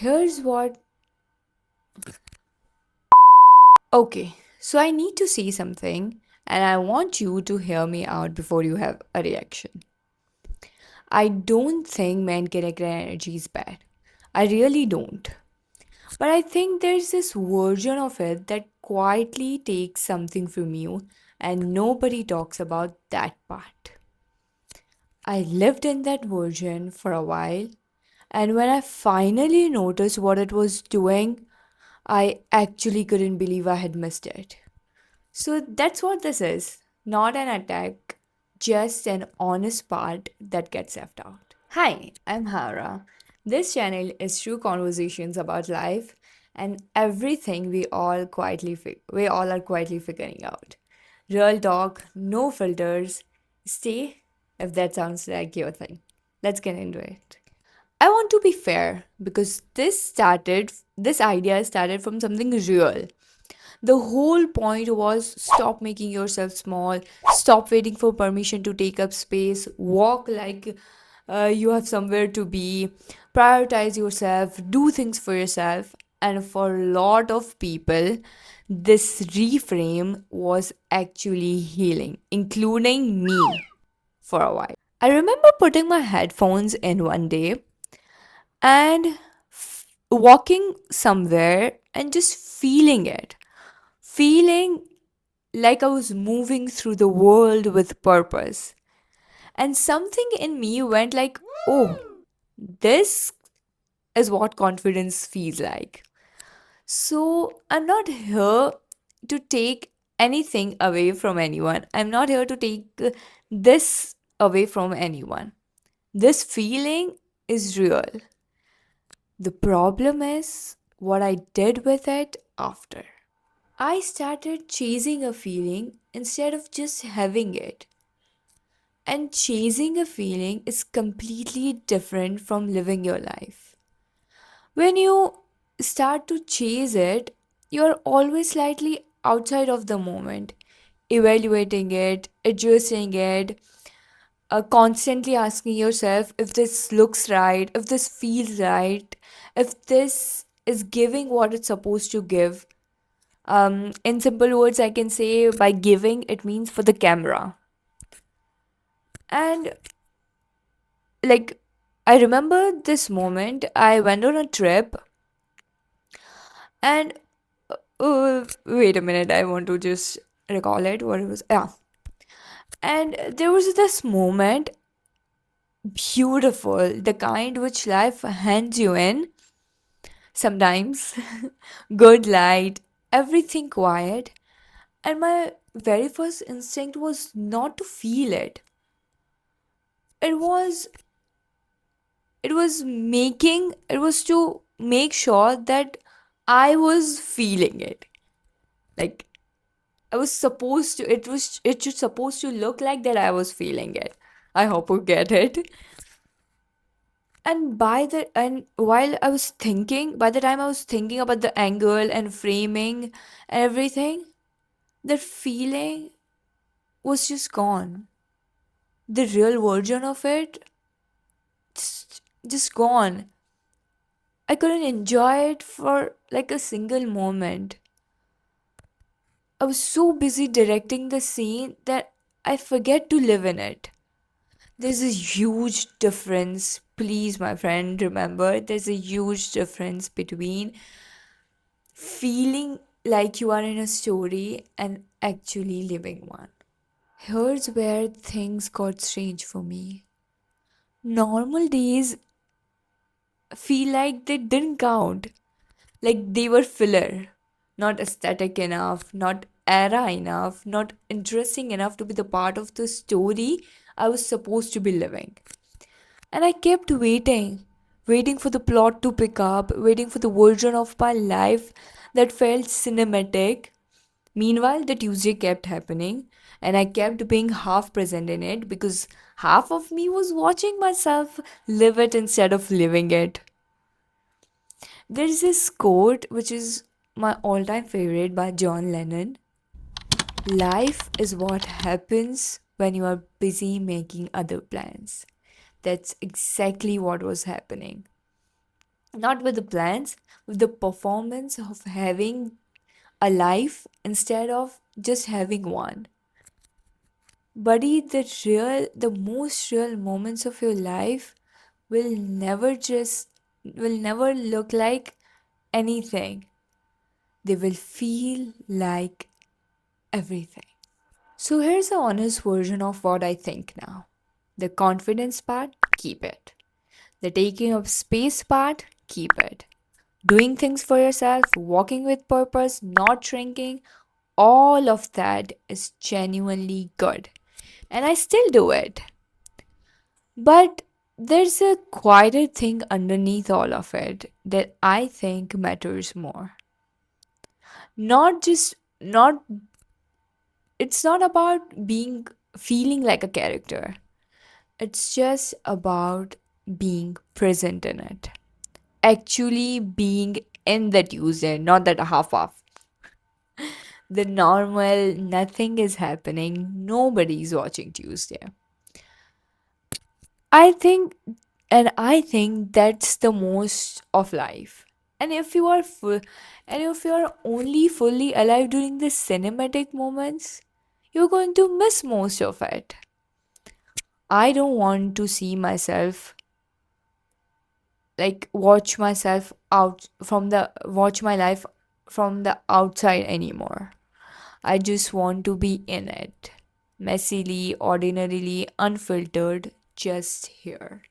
Here's what. Okay, so I need to say something, and I want you to hear me out before you have a reaction. I don't think main character energy is bad. I really don't. But I think there's this version of it that quietly takes something from you, and nobody talks about that part. I lived in that version for a while, and when I finally noticed what it was doing, I actually couldn't believe I had missed it. So that's what this is, not an attack, just an honest part that gets left out. Hi, I'm Hawra. This channel is true conversations about life and everything we all are quietly figuring out. Real talk, no filters. Stay if that sounds like your thing. Let's get into it. I want to be fair because this idea started from something real. The whole point was stop making yourself small, stop waiting for permission to take up space, walk like you have somewhere to be, prioritize yourself, do things for yourself. And for a lot of people, this reframe was actually healing, including me for a while. I remember putting my headphones in one day and walking somewhere and just feeling it. Feeling like I was moving through the world with purpose. And something in me went like, oh, this is what confidence feels like. So I'm not here to take anything away from anyone. I'm not here to take this away from anyone. This feeling is real. The problem is what I did with it after. I started chasing a feeling instead of just having it. And chasing a feeling is completely different from living your life. When you start to chase it, you're always slightly outside of the moment, evaluating it, adjusting it, constantly asking yourself if this looks right, if this feels right, if this is giving what it's supposed to give. In simple words, I can say by giving, it means for the camera. And like, I remember this moment. I went on a trip, and wait a minute, I want to just recall it. What it was, yeah. And there was this moment, beautiful, the kind which life hands you in. Sometimes, good light, everything quiet, and my very first instinct was not to feel it. It was it was to make sure that I was feeling it. Like I was supposed to it should supposed to look like that I was feeling it. I hope you get it. And while I was thinking, by the time I was thinking about the angle and framing and everything, that feeling was just gone. The real version of it just gone. I couldn't enjoy it for like a single moment. I was so busy directing the scene that I forget to live in it. There's a huge difference. Please, my friend, remember there's a huge difference between feeling like you are in a story and actually living one. Here's where things got strange for me. Normal days feel like they didn't count, like they were filler, not aesthetic enough, not era enough, not interesting enough to be the part of the story I was supposed to be living. And I kept waiting for the plot to pick up, waiting for the version of my life that felt cinematic. Meanwhile, the Tuesday kept happening, and I kept being half present in it because half of me was watching myself live it instead of living it. There's this quote which is my all time favorite by John Lennon. Life is what happens when you are busy making other plans. That's exactly what was happening. Not with the plans, with the performance of having a life instead of just having one. Buddy, the most real moments of your life will never look like anything. They will feel like everything. So here's the honest version of what I think now. The confidence part, keep it. The taking up space part, keep it. Doing things for yourself, walking with purpose, not shrinking, all of that is genuinely good. And I still do it. But there's a quieter thing underneath all of it that I think matters more. Not just, not, it's not about being, feeling like a character. It's just about being present in it. Actually being in the Tuesday, not that half off. The normal, nothing is happening, nobody's watching Tuesday. I think, and I think that's the most of life. And if you are full, and if you are only fully alive during the cinematic moments, you're going to miss most of it. I don't want to see myself like watch my life from the outside anymore. I just want to be in it. Messily, ordinarily, unfiltered, just here.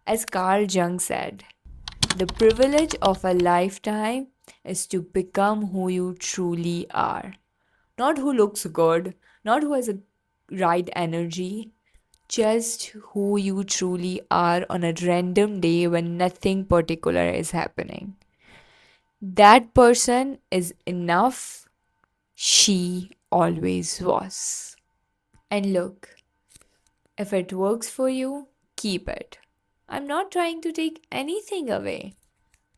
As Carl Jung said, the privilege of a lifetime is to become who you truly are. Not who looks good, not who has a right energy, just who you truly are on a random day when nothing particular is happening. That person is enough. She always was. And look, if it works for you, keep it. I'm not trying to take anything away.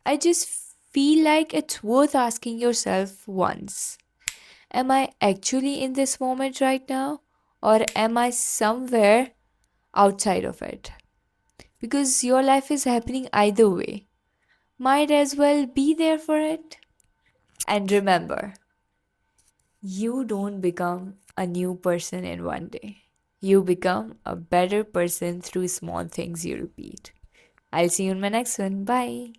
I just feel like it's worth asking yourself once. Am I actually in this moment right now? Or am I somewhere outside of it? Because your life is happening either way. Might as well be there for it. And remember, you don't become a new person in one day. You become a better person through small things you repeat. I'll see you in my next one. Bye.